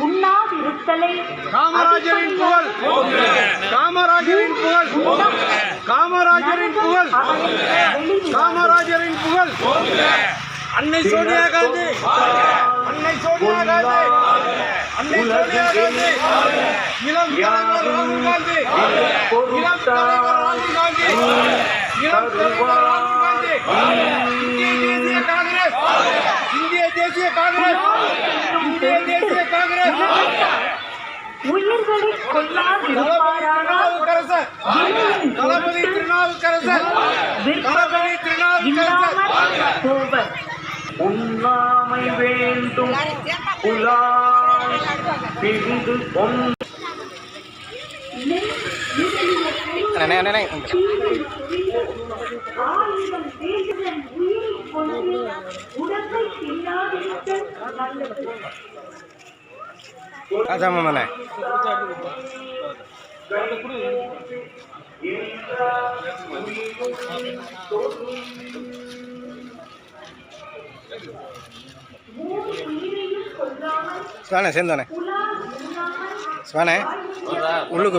உண்ணாதிருத்தலை காமராஜரின் புகழ், காமராஜரின் புகழ், காமராஜரின் புகழ், காமராஜரின் புகழ். அன்னை சோனியா காந்தி, அன்னை சோனியா காந்தி, அன்னை சோனியா காந்தி, இளம் தலைவர் ராகுல் காந்தி, இளம் தலைவர் ராகுல் காந்தி, இளம் தலைவர் ராகுல் காந்தி, இந்திய தேசிய காங்கிரஸ், இந்திய தேசிய காங்கிரஸ், இந்திய தேசிய காங்கிரஸ். உயிர்களை கொள்ளாதிருப்பாரானால் தளபதி திருநாவுக்கரசர், தளபதி திருநாவுக்கரசர் போவர். உண்ணாமை வேண்டும் mana? Sana sendone. Sana uluk.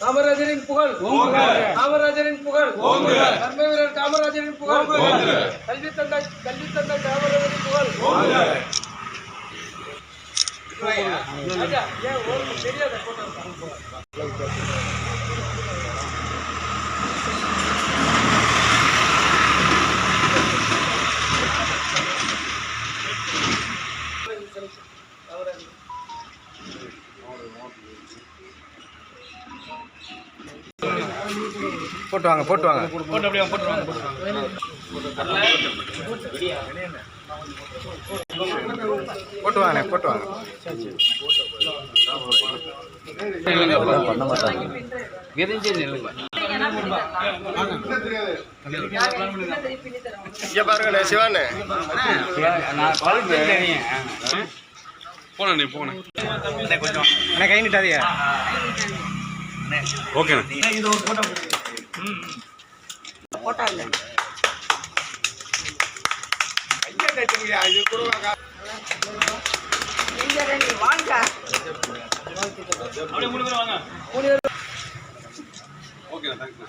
காமராஜரின் புகழ், காமராஜரின் புகழ், கர்ம வீரர் காமராஜரின் புகழ், கல்வி தந்தை காமராஜரின் புகழ். போட்டு வாங்க போட்டு அப்படியே போட்டு வாங்க பண்ண மாட்டாங்க விரிஞ்சு நில்லுங்க. பாருங்க சிவானே போன நீ போன கொஞ்சம் கை நீட்டாதீங்க. ஓகே இது ஒரு போட்டோ இல்ல வாங்க ஓகே தேங்க்ஸ்.